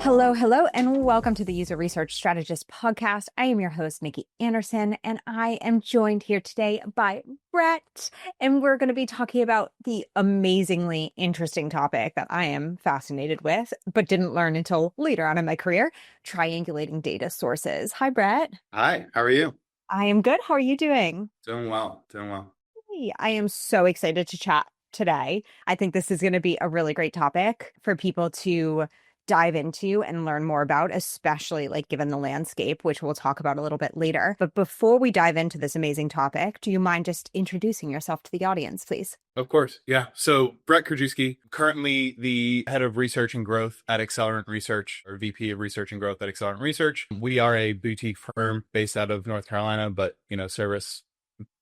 Hello, hello, and welcome to the User Research Strategist podcast. I am your host, Nikki Anderson, and I am joined here today by Brett. And we're going to be talking about the amazingly interesting topic that I am fascinated with, but didn't learn until later on in my career, triangulating data sources. Hi, Brett. Hi, how are you? I am good. How are you doing? Doing well, doing well. Hey, I am so excited to chat today. I think this is going to be a really great topic for people to dive into and learn more about, especially like given the landscape, which we'll talk about a little bit later. But before we dive into this amazing topic, do you mind just introducing yourself to the audience, please? Of course, yeah. So Brett Krajewski, currently the head of research and growth at Accelerant Research, or VP of research and growth at Accelerant Research. We are a boutique firm based out of North Carolina, but service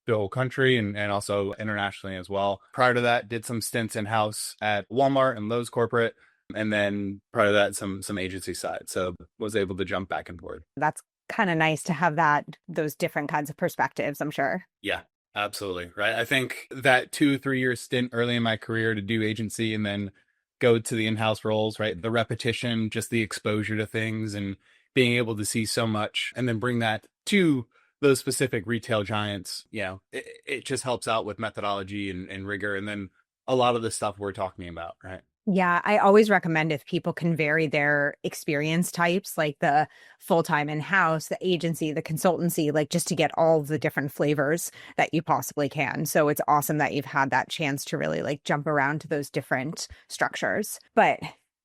the whole country and also internationally as well. Prior to that, did some stints in-house at Walmart and Lowe's corporate. And then prior to that, some agency side. So was able to jump back and forth. That's kind of nice to have those different kinds of perspectives, I'm sure. Yeah, absolutely. Right. I think that 2-3 year stint early in my career to do agency and then go to the in-house roles, right? The repetition, just the exposure to things and being able to see so much and then bring that to those specific retail giants, it just helps out with methodology and rigor. And then a lot of the stuff we're talking about, right? Yeah, I always recommend if people can vary their experience types, like the full-time in-house, the agency, the consultancy, like just to get all the different flavors that you possibly can. So it's awesome that you've had that chance to really like jump around to those different structures. But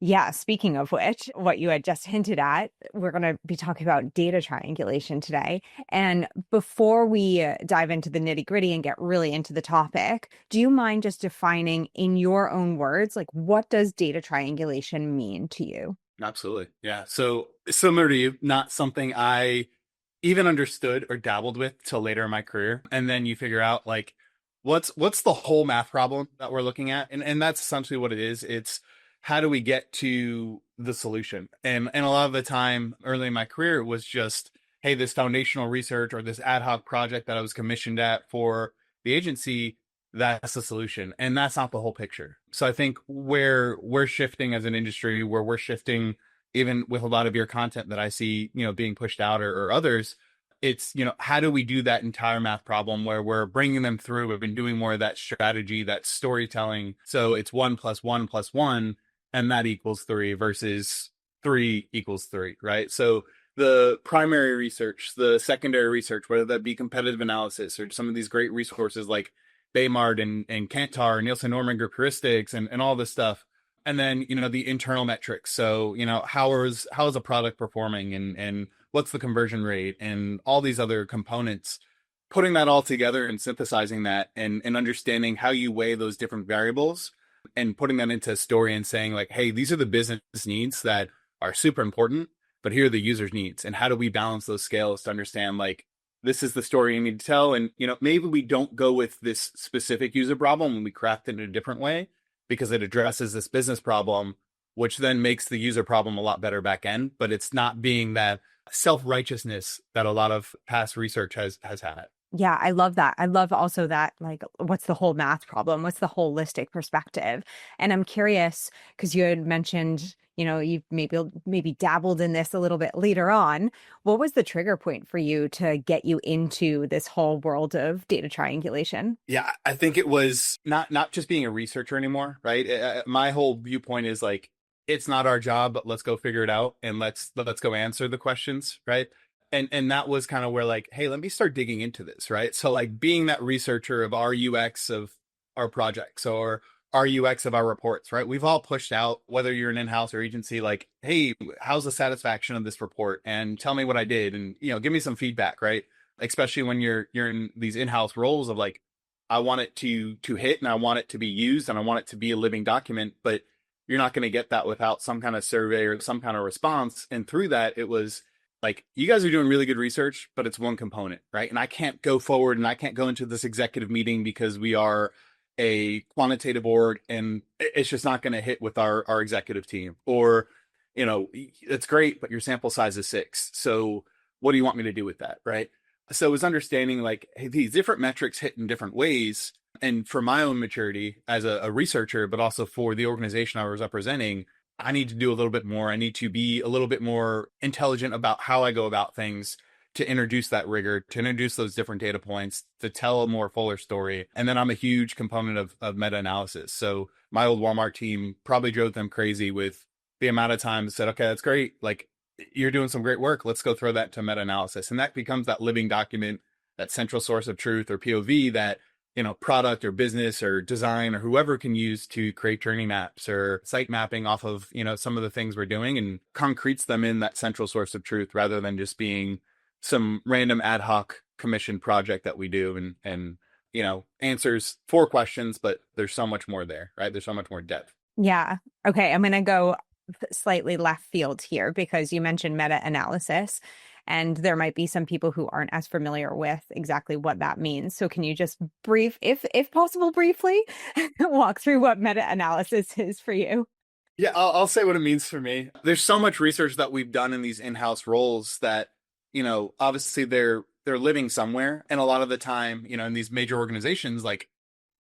yeah, speaking of which, what you had just hinted at, we're going to be talking about data triangulation today. And before we dive into the nitty gritty and get really into the topic, do you mind just defining in your own words, like what does data triangulation mean to you? Absolutely. Yeah. So similar to you, not something I even understood or dabbled with till later in my career. And then you figure out like, what's the whole math problem that we're looking at? And that's essentially what it is. It's how do we get to the solution? And a lot of the time early in my career, it was just, hey, this foundational research or this ad hoc project that I was commissioned at for the agency, that's the solution. And that's not the whole picture. So I think where we're shifting as an industry, where we're shifting even with a lot of your content that I see, being pushed out or others, it's, how do we do that entire math problem where we're bringing them through? We've been doing more of that strategy, that storytelling. So it's 1 + 1 + 1, and that equals 3 versus 3 = 3, right? So the primary research, the secondary research, whether that be competitive analysis or some of these great resources like Baymard and Kantar, Nielsen Norman Group heuristics and all this stuff. And then, the internal metrics. So, how is a product performing and what's the conversion rate and all these other components, putting that all together and synthesizing that and understanding how you weigh those different variables and putting that into a story and saying like, hey, these are the business needs that are super important, but here are the user's needs. And how do we balance those scales to understand like, this is the story you need to tell. And, maybe we don't go with this specific user problem and we craft it in a different way because it addresses this business problem, which then makes the user problem a lot better back end. But it's not being that self-righteousness that a lot of past research has had. Yeah, I love that. I love also that, like, what's the whole math problem? What's the holistic perspective? And I'm curious, because you had mentioned, you've maybe dabbled in this a little bit later on. What was the trigger point for you to get you into this whole world of data triangulation? Yeah, I think it was not just being a researcher anymore, right? My whole viewpoint is like, it's not our job, but let's go figure it out and let's go answer the questions, right? And that was kind of where like, hey, let me start digging into this, right? So like being that researcher of our UX of our projects or our UX of our reports, right? We've all pushed out, whether you're an in-house or agency, like, hey, how's the satisfaction of this report? And tell me what I did and, give me some feedback, right? Especially when you're in these in-house roles of like, I want it to hit and I want it to be used and I want it to be a living document, but you're not going to get that without some kind of survey or some kind of response. And through that, it was like, you guys are doing really good research, but it's one component, right? And I can't go forward and I can't go into this executive meeting because we are a quantitative org and it's just not going to hit with our executive team. Or, it's great, but your sample size is 6. So what do you want me to do with that, right? So it was understanding like, hey, these different metrics hit in different ways. And for my own maturity as a researcher, but also for the organization I was representing, I need to do a little bit more. I need to be a little bit more intelligent about how I go about things to introduce that rigor, to introduce those different data points, to tell a more fuller story. And then I'm a huge component of meta analysis. So my old Walmart team probably drove them crazy with the amount of time that said, okay, that's great. Like, you're doing some great work. Let's go throw that to meta analysis. And that becomes that living document, that central source of truth or POV that, product or business or design or whoever can use to create journey maps or site mapping off of, some of the things we're doing, and concretes them in that central source of truth rather than just being some random ad hoc commission project that we do and answers 4 questions, but there's so much more there, right? There's so much more depth. Yeah. Okay. I'm going to go slightly left field here because you mentioned meta analysis, and there might be some people who aren't as familiar with exactly what that means. So can you just if possible, briefly walk through what meta analysis is for you? Yeah, I'll say what it means for me. There's so much research that we've done in these in-house roles that, obviously they're living somewhere. And a lot of the time, in these major organizations, like,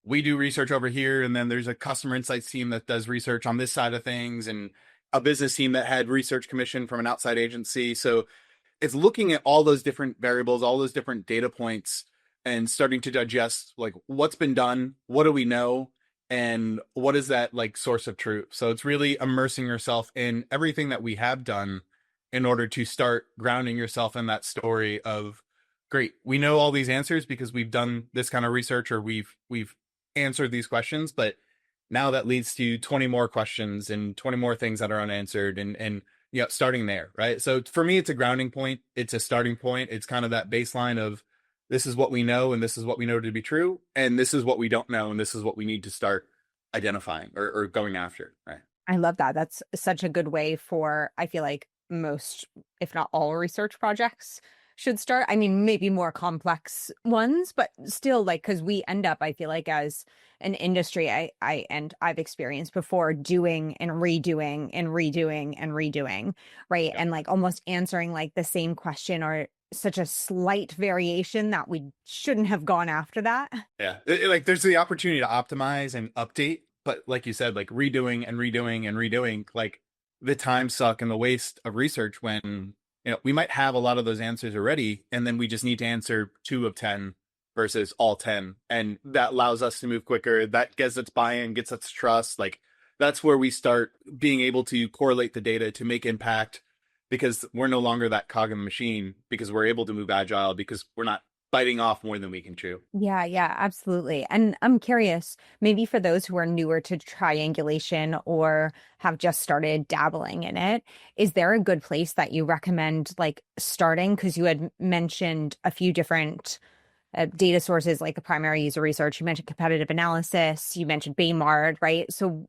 we do research over here, and then there's a customer insights team that does research on this side of things, and a business team that had research commission from an outside agency. So it's looking at all those different variables, all those different data points, and starting to digest like what's been done, what do we know, and what is that like source of truth. So it's really immersing yourself in everything that we have done in order to start grounding yourself in that story of, great, we know all these answers because we've done this kind of research, or we've answered these questions, but now that leads to 20 more questions and 20 more things that are unanswered, and starting there, right? So for me, it's a grounding point. It's a starting point. It's kind of that baseline of, this is what we know, and this is what we know to be true, and this is what we don't know, and this is what we need to start identifying or going after, right? I love that. That's such a good way for, I feel like most, if not all, research projects should start. I mean, maybe more complex ones, but still, like, because we end up, I feel like, as an industry, I've experienced before, doing and redoing and redoing and redoing, right? Yeah. And like almost answering like the same question or such a slight variation that we shouldn't have gone after that. Yeah. Like, there's the opportunity to optimize and update, but like you said, like redoing and redoing and redoing, like the time suck and the waste of research when, we might have a lot of those answers already, and then we just need to answer 2 of 10 versus all 10. And that allows us to move quicker. That gets us buy-in, gets us trust. Like, that's where we start being able to correlate the data to make impact, because we're no longer that cog in the machine, because we're able to move agile, because we're not biting off more than we can chew. Yeah, yeah, absolutely. And I'm curious, maybe for those who are newer to triangulation or have just started dabbling in it, is there a good place that you recommend like starting? Because you had mentioned a few different data sources like the primary user research, you mentioned competitive analysis, you mentioned Baymard, right? So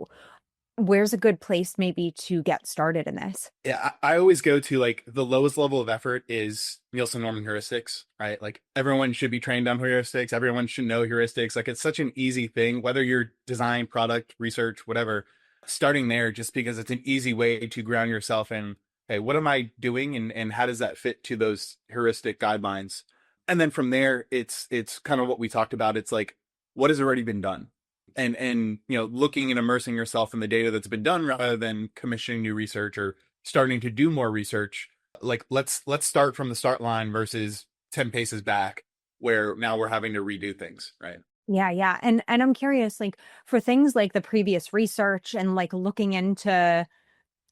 where's a good place maybe to get started in this? Yeah, I always go to, like, the lowest level of effort is Nielsen Norman heuristics, right? Like, everyone should be trained on heuristics. Everyone should know heuristics. Like, it's such an easy thing, whether you're design, product, research, whatever, starting there, just because it's an easy way to ground yourself in, hey, what am I doing? And how does that fit to those heuristic guidelines? And then from there, it's kind of what we talked about. It's like, what has already been done? And looking and immersing yourself in the data that's been done rather than commissioning new research or starting to do more research. Like, let's start from the start line versus 10 paces back, where now we're having to redo things, right? Yeah, yeah. And I'm curious, like for things like the previous research and like looking into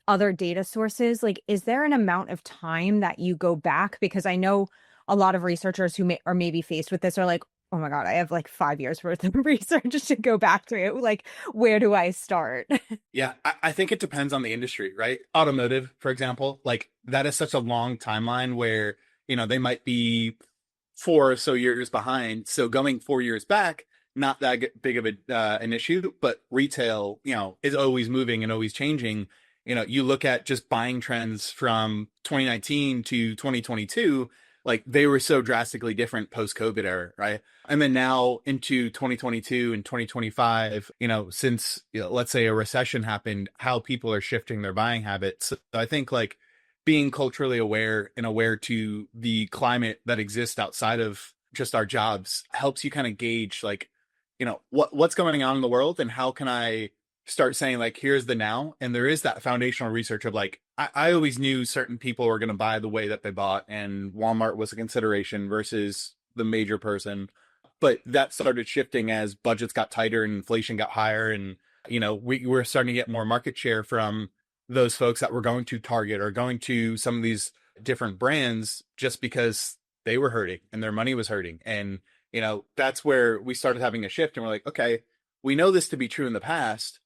other data sources, like is there an amount of time that you go back? Because I know a lot of researchers who are maybe faced with this are like, oh my God, I have like 5 years worth of research to go back through. Like, where do I start? Yeah, I think it depends on the industry, right? Automotive, for example, like, that is such a long timeline where, they might be 4 or so years behind. So going 4 years back, not that big of an issue, but retail, is always moving and always changing. You look at just buying trends from 2019 to 2022, like, they were so drastically different post-COVID era, right? And then now into 2022 and 2025, since, let's say a recession happened, how people are shifting their buying habits. So I think, like, being culturally aware and aware to the climate that exists outside of just our jobs helps you kind of gauge, like, what's going on in the world, and how can I start saying like, here's the now. And there is that foundational research of like, I always knew certain people were going to buy the way that they bought, and Walmart was a consideration versus the major person. But that started shifting as budgets got tighter and inflation got higher. And, we were starting to get more market share from those folks that were going to Target or going to some of these different brands just because they were hurting and their money was hurting. And, that's where we started having a shift, and we're like, okay, we know this to be true in the past,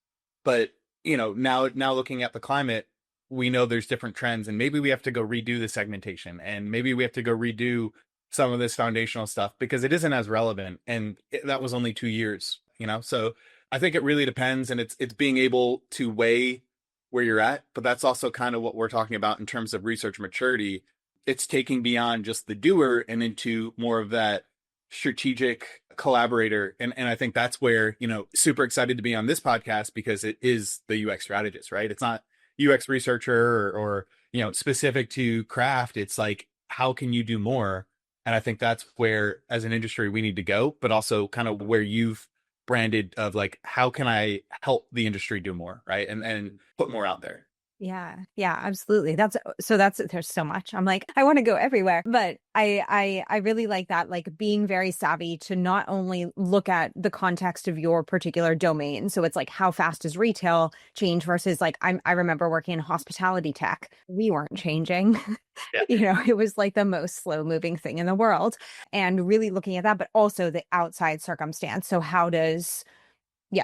but now looking at the climate, we know there's different trends, and maybe we have to go redo the segmentation, and maybe we have to go redo some of this foundational stuff because it isn't as relevant. And that was only 2 years, so I think it really depends, and it's being able to weigh where you're at. But that's also kind of what we're talking about in terms of research maturity. It's taking beyond just the doer and into more of that strategic collaborator. And I think that's where, super excited to be on this podcast, because it is the UX strategist, right? It's not UX researcher or specific to craft. It's like, how can you do more? And I think that's where, as an industry, we need to go, but also kind of where you've branded of like, how can I help the industry do more, right? And put more out there. Yeah. Yeah, absolutely. There's so much. I'm like, I want to go everywhere, but I really like that, like being very savvy to not only look at the context of your particular domain. So it's like, how fast does retail change versus like, I remember working in hospitality tech. We weren't changing. Yeah. It was like the most slow moving thing in the world, and really looking at that, but also the outside circumstance. So how does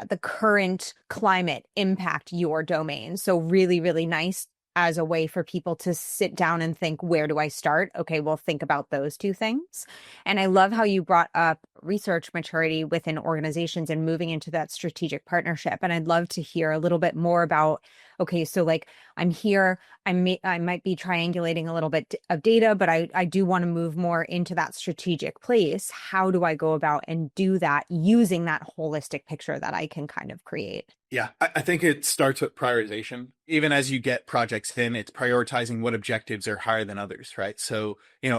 the current climate impact your domain? So really, really nice as a way for people to sit down and think, where do I start? Okay, well, think about those two things. And I love how you brought up research maturity within organizations and moving into that strategic partnership. And I'd love to hear a little bit more about, okay, so like I'm here, I might be triangulating a little bit of data, but I do want to move more into that strategic place. How do I go about and do that using that holistic picture that I can kind of create? Yeah, I think it starts with prioritization. Even as you get projects in, it's prioritizing what objectives are higher than others, right? So,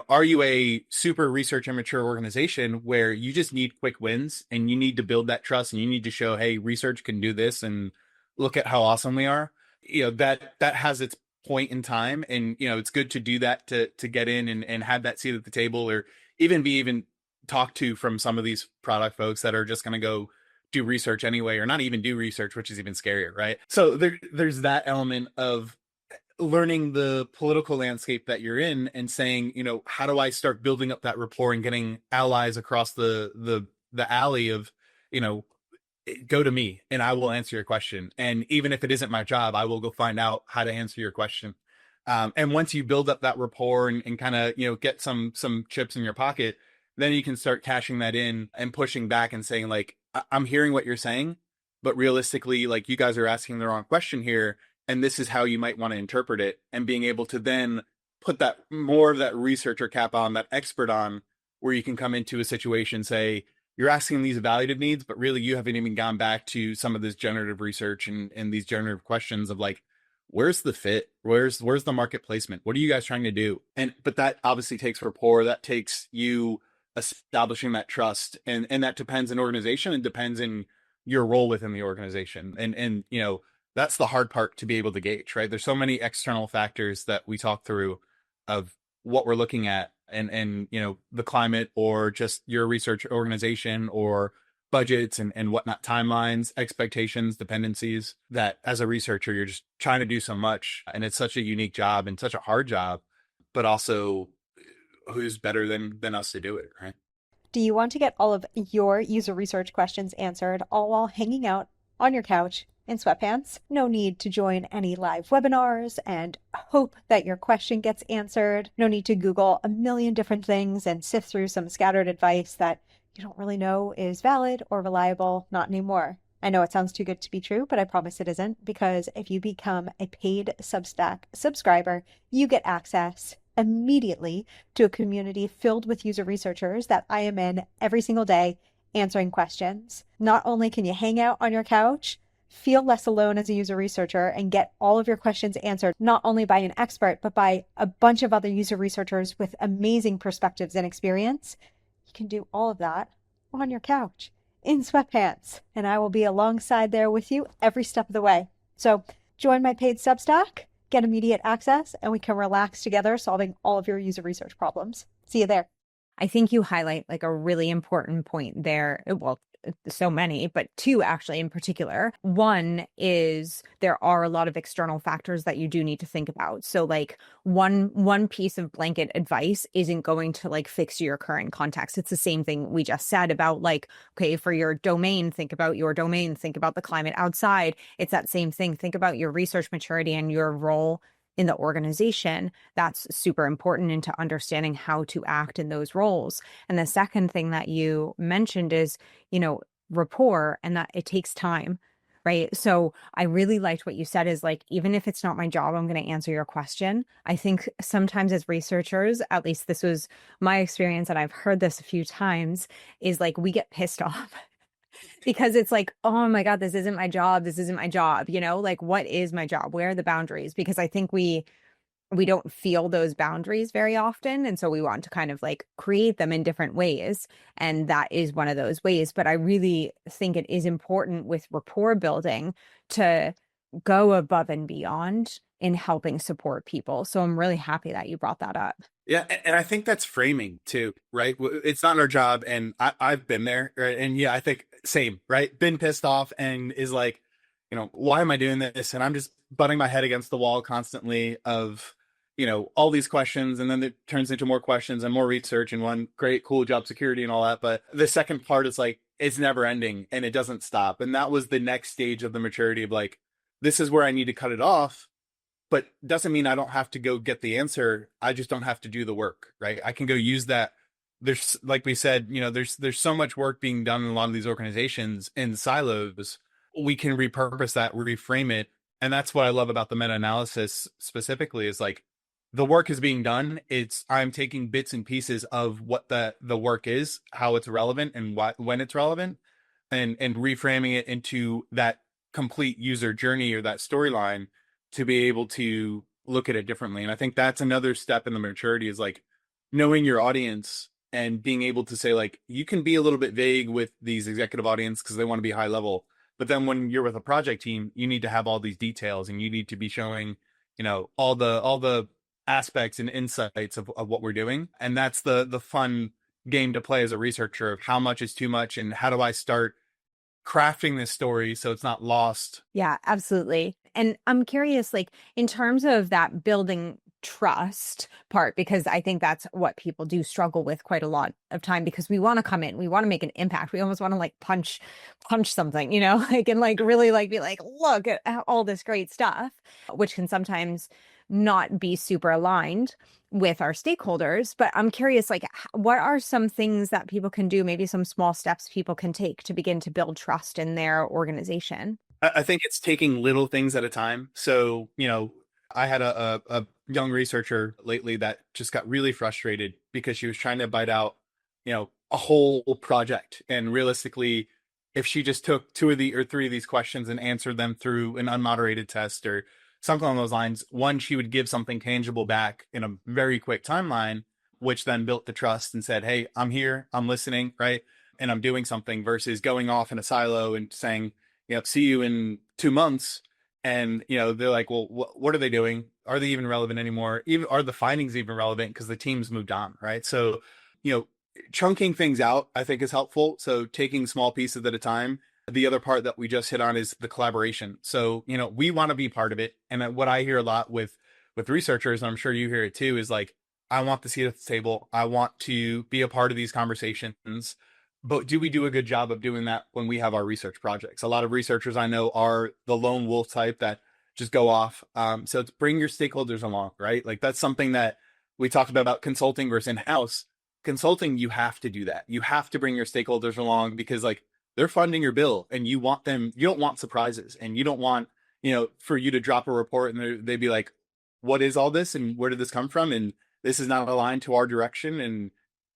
are you a super research and mature organization where you just need quick wins and you need to build that trust and you need to show, hey, research can do this and look at how awesome we are? That has its point in time, and it's good to do that to get in and have that seat at the table, or even talked to from some of these product folks that are just going to go do research anyway, or not even do research, which is even scarier, right? So there's that element of learning the political landscape that you're in and saying, how do I start building up that rapport and getting allies across the alley of, go to me and I will answer your question. And even if it isn't my job, I will go find out how to answer your question. And once you build up that rapport and kind of, get some chips in your pocket, then you can start cashing that in and pushing back and saying like, I'm hearing what you're saying, but realistically, like, you guys are asking the wrong question here, and this is how you might want to interpret it. And being able to then put that more of that researcher cap on, that expert on, where you can come into a situation, say, you're asking these evaluative needs, but really you haven't even gone back to some of this generative research and these generative questions of like, where's the fit? Where's the market placement? What are you guys trying to do? But that obviously takes rapport. That takes you establishing that trust, and that depends in organization and depends in your role within the organization. And that's the hard part to be able to gauge, right? There's so many external factors that we talk through of what we're looking at, and the climate, or just your research organization, or budgets and whatnot, timelines, expectations, dependencies, that as a researcher, you're just trying to do so much. And it's such a unique job and such a hard job, but also who's better than us to do it, right? Do you want to get all of your user research questions answered, all while hanging out on your couch in sweatpants? No need to join any live webinars and hope that your question gets answered. No need to Google a million different things and sift through some scattered advice that you don't really know is valid or reliable. Not anymore. I know it sounds too good to be true, but I promise it isn't, because if you become a paid Substack subscriber, you get access immediately to a community filled with user researchers that I am in every single day answering questions. Not only can you hang out on your couch, feel less alone as a user researcher, and get all of your questions answered, not only by an expert, but by a bunch of other user researchers with amazing perspectives and experience. You can do all of that on your couch. in sweatpants, and I will be alongside there with you every step of the way. So join my paid Substack, get immediate access, and we can relax together solving all of your user research problems. See you there. I think you highlight like a really important point there. Well, so many, but two actually in particular. One is there are a lot of external factors that you do need to think about. So like one piece of blanket advice isn't going to like fix your current context. It's the same thing we just said about like, okay, for your domain, think about your domain, think about the climate outside. It's that same thing. Think about your research maturity and your role in the organization. That's super important into understanding how to act in those roles. And the second thing that you mentioned is, rapport, and that it takes time, right? So I really liked what you said is like, even if it's not my job, I'm going to answer your question. I think sometimes as researchers, at least this was my experience, and I've heard this a few times, is like we get pissed off because it's like, oh my God, this isn't my job. This isn't my job. Like what is my job? Where are the boundaries? Because I think we don't feel those boundaries very often. And so we want to kind of like create them in different ways. And that is one of those ways. But I really think it is important with rapport building to go above and beyond in helping support people. So I'm really happy that you brought that up. Yeah. And I think that's framing too, right? It's not our job. And I've been there. Right? And yeah, I think same, right? Been pissed off and is like, why am I doing this? And I'm just butting my head against the wall constantly of, all these questions. And then it turns into more questions and more research and one great, cool job security and all that. But the second part is like, it's never ending and it doesn't stop. And that was the next stage of the maturity of like, this is where I need to cut it off. But doesn't mean I don't have to go get the answer. I just don't have to do the work, right? I can go use that. There's, like we said, there's so much work being done in a lot of these organizations in silos. We can repurpose that, reframe it. And that's what I love about the meta-analysis specifically is like the work is being done. I'm taking bits and pieces of what the work is, how it's relevant and when it's relevant and reframing it into that complete user journey or that storyline to be able to look at it differently. And I think that's another step in the maturity is like knowing your audience and being able to say like, you can be a little bit vague with these executive audience because they want to be high level. But then when you're with a project team, you need to have all these details and you need to be showing, all the aspects and insights of what we're doing. And that's the fun game to play as a researcher of how much is too much and how do I start crafting this story so it's not lost. Yeah, absolutely. And I'm curious, like in terms of that building trust part, because I think that's what people do struggle with quite a lot of time because we want to come in, we want to make an impact. We almost want to like punch something, like, and like really like be like, look at all this great stuff, which can sometimes not be super aligned with our stakeholders. But I'm curious, like, what are some things that people can do, maybe some small steps people can take to begin to build trust in their organization? I think it's taking little things at a time. So, I had a young researcher lately that just got really frustrated because she was trying to bite out, a whole project. And realistically, if she just took 2 or 3 of these questions and answered them through an unmoderated test or something along those lines, one, she would give something tangible back in a very quick timeline, which then built the trust and said, hey, I'm here, I'm listening, right? And I'm doing something versus going off in a silo and saying, see you in 2 months. And, they're like, well, what are they doing? Are they even relevant anymore? Even are the findings even relevant? Because the team's moved on, right? So, chunking things out, I think is helpful. So taking small pieces at a time. The other part that we just hit on is the collaboration. So, we want to be part of it. And what I hear a lot with researchers, and I'm sure you hear it too, is like, I want the seat at the table. I want to be a part of these conversations. But do we do a good job of doing that when we have our research projects? A lot of researchers I know are the lone wolf type that just go off. So it's bring your stakeholders along, right? Like that's something that we talked about consulting versus in-house. Consulting, you have to do that. You have to bring your stakeholders along because like they're funding your bill and you don't want surprises and you don't want, for you to drop a report and they'd be like, what is all this? And where did this come from? And this is not aligned to our direction. And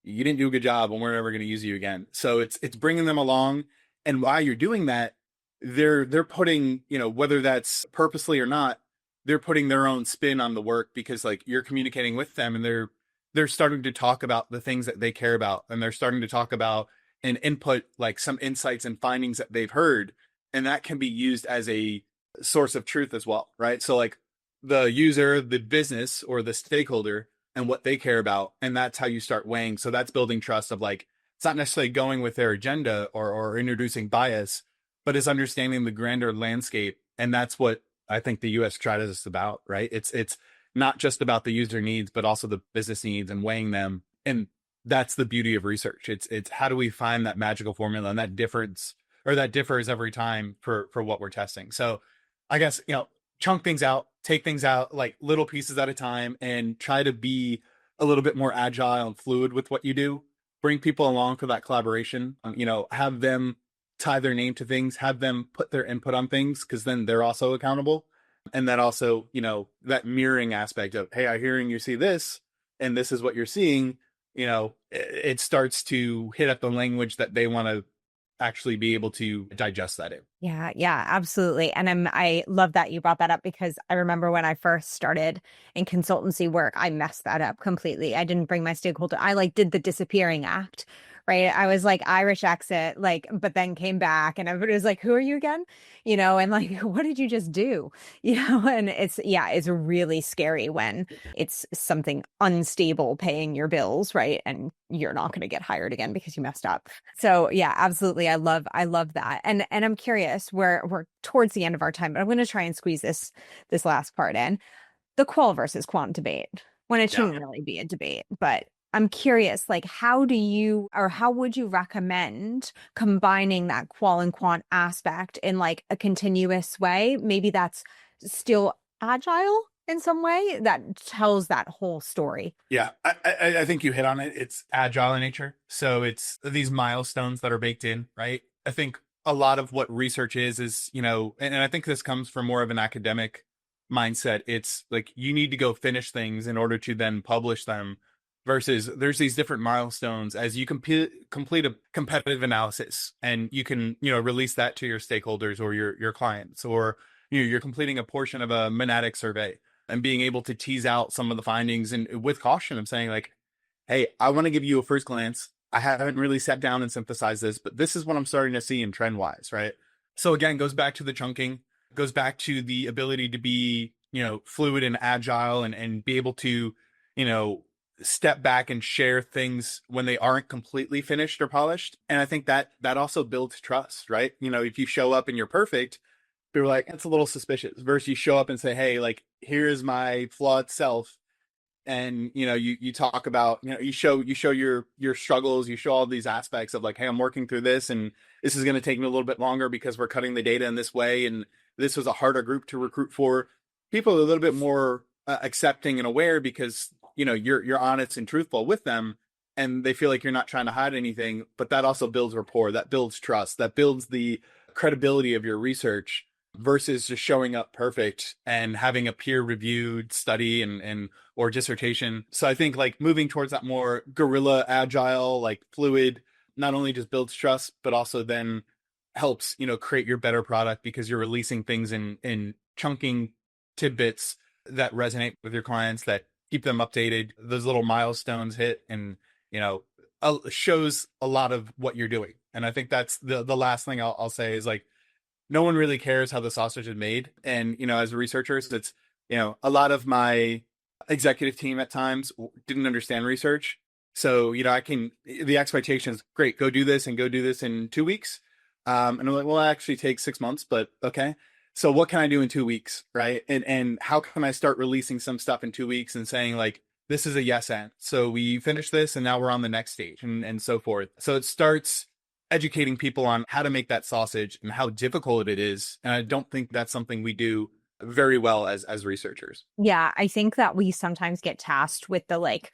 you didn't do a good job and we're never going to use you again. So it's bringing them along. And while you're doing that, they're putting, whether that's purposely or not, they're putting their own spin on the work because like you're communicating with them and they're starting to talk about the things that they care about. And they're starting to talk about and input like some insights and findings that they've heard, and that can be used as a source of truth as well, right? So like the user, the business, or the stakeholder and what they care about, and that's how you start weighing. So that's building trust of like, it's not necessarily going with their agenda or introducing bias, but it's understanding the grander landscape. And that's what I think the UX strategy is about, right? It's not just about the user needs, but also the business needs and weighing them. And that's the beauty of research. It's how do we find that magical formula, and that difference, or that differs every time for what we're testing. So I guess, chunk things out, take things out like little pieces at a time, and try to be a little bit more agile and fluid with what you do. Bring people along for that collaboration. Have them tie their name to things, have them put their input on things, because then they're also accountable. And that also, that mirroring aspect of, hey, I'm hearing you see this, and this is what you're seeing. It starts to hit up the language that they want to actually be able to digest that in. Yeah, absolutely. And I love that you brought that up, because I remember when I first started in consultancy work, I messed that up completely. I didn't bring my stakeholder. I like did the disappearing act, right? I was like Irish exit, like, but then came back and everybody was like, who are you again? And like, what did you just do? And it's really scary when it's something unstable paying your bills, right? And you're not going to get hired again because you messed up. So yeah, absolutely. I love that. And I'm curious, we're towards the end of our time, but I'm going to try and squeeze this last part in. The qual versus quant debate, when it shouldn't really be a debate, but I'm curious, like, how would you recommend combining that qual and quant aspect in like a continuous way? Maybe that's still agile in some way that tells that whole story. Yeah, I think you hit on it. It's agile in nature. So it's these milestones that are baked in, right? I think a lot of what research is, and I think this comes from more of an academic mindset. It's like you need to go finish things in order to then publish them, versus there's these different milestones as you complete a competitive analysis, and you can, release that to your stakeholders or your clients, or you're completing a portion of a Monatic survey and being able to tease out some of the findings, and with caution of saying like, hey, I want to give you a first glance. I haven't really sat down and synthesized this, but this is what I'm starting to see in trend wise, right? So again, goes back to the chunking, goes back to the ability to be, fluid and agile, and be able to, step back and share things when they aren't completely finished or polished. And I think that also builds trust, right? If you show up and you're perfect, people are like, it's a little suspicious, versus you show up and say, hey, like, here's my flawed self. And, you talk about, you show your struggles, you show all these aspects of like, hey, I'm working through this, and this is going to take me a little bit longer because we're cutting the data in this way. And this was a harder group to recruit for. People are a little bit more accepting and aware, because, you're honest and truthful with them, and they feel like you're not trying to hide anything. But that also builds rapport, that builds trust, that builds the credibility of your research, versus just showing up perfect and having a peer reviewed study and or dissertation. So I think like moving towards that more guerrilla, agile, like fluid, not only just builds trust, but also then helps, create your better product, because you're releasing things in chunking tidbits that resonate with your clients, that keep them updated. Those little milestones hit, and, shows a lot of what you're doing. And I think that's the last thing I'll say is like, no one really cares how the sausage is made. And, as researchers, it's, a lot of my executive team at times didn't understand research. So, the expectation is great, go do this and go do this in 2 weeks. And I'm like, well, it actually takes 6 months, but okay. So what can I do in 2 weeks? Right. And how can I start releasing some stuff in 2 weeks and saying like, this is a yes and. So we finished this and now we're on the next stage, and so forth. So it starts educating people on how to make that sausage and how difficult it is. And I don't think that's something we do very well as researchers. Yeah, I think that we sometimes get tasked with the like,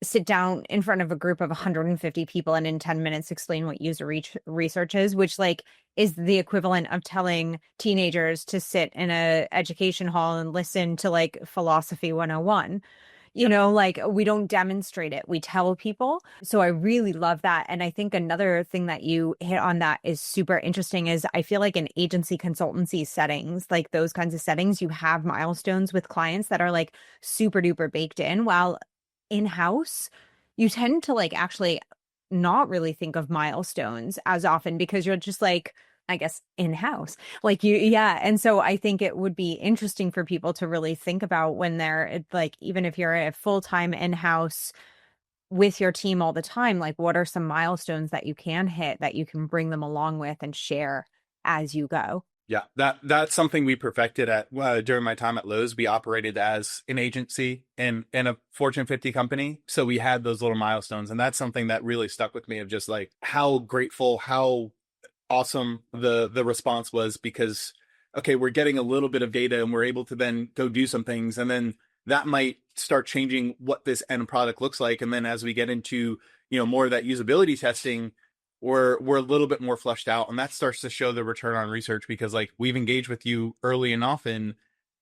sit down in front of a group of 150 people and in 10 minutes explain what user research is, which like is the equivalent of telling teenagers to sit in a education hall and listen to like philosophy 101. Like we don't demonstrate it, we tell people. So I really love that. And I think another thing that you hit on that is super interesting is I feel like in agency consultancy settings, like those kinds of settings, you have milestones with clients that are like super duper baked in, while in-house, you tend to like actually not really think of milestones as often because you're just like, I guess, in-house. Like yeah. And so I think it would be interesting for people to really think about when they're like, even if you're a full-time in-house with your team all the time, like what are some milestones that you can hit that you can bring them along with and share as you go? Yeah, that's something we perfected at during my time at Lowe's. We operated as an agency in a Fortune 50 company, so we had those little milestones, and that's something that really stuck with me of just like how grateful, how awesome the response was, because okay, we're getting a little bit of data and we're able to then go do some things, and then that might start changing what this end product looks like. And then as we get into more of that usability testing, we're a little bit more fleshed out, and that starts to show the return on research, because like we've engaged with you early and often,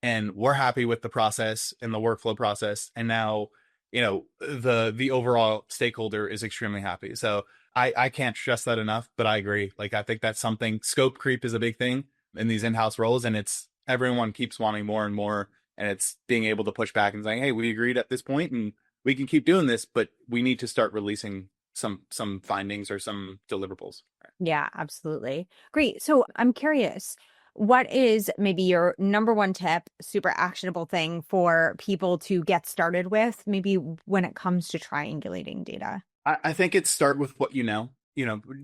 and we're happy with the process and the workflow process, and now the overall stakeholder is extremely happy. So I can't stress that enough, but I agree. Like I think that's something, scope creep is a big thing in these in-house roles, and it's everyone keeps wanting more and more, and it's being able to push back and saying, hey, we agreed at this point and we can keep doing this, but we need to start releasing some findings or some deliverables. Yeah, absolutely. Great. So I'm curious, what is maybe your number one tip, super actionable thing for people to get started with, maybe when it comes to triangulating data? I think it's start with what you know.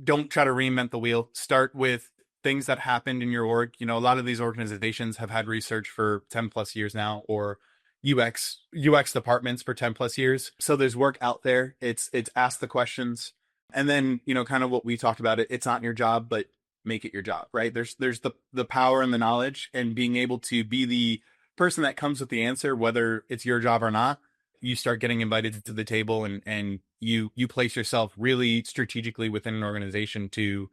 Don't try to reinvent the wheel. Start with things that happened in your org. A lot of these organizations have had research for 10 plus years now, or UX departments for 10 plus years. So there's work out there. It's ask the questions. And then, kind of what we talked about, it's not your job, but make it your job, right? There's the power and the knowledge, and being able to be the person that comes with the answer, whether it's your job or not. You start getting invited to the table, and you place yourself really strategically within an organization to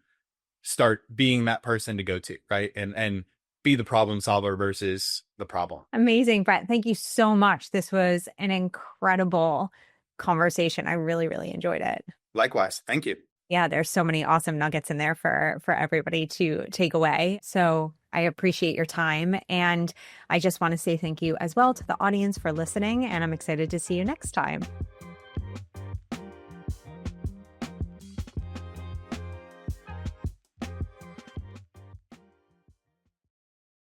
start being that person to go to, right? And be the problem solver versus the problem. Amazing, Brett. Thank you so much. This was an incredible conversation. I really, really enjoyed it. Likewise. Thank you. Yeah, there's so many awesome nuggets in there for everybody to take away. So I appreciate your time. And I just want to say thank you as well to the audience for listening. And I'm excited to see you next time.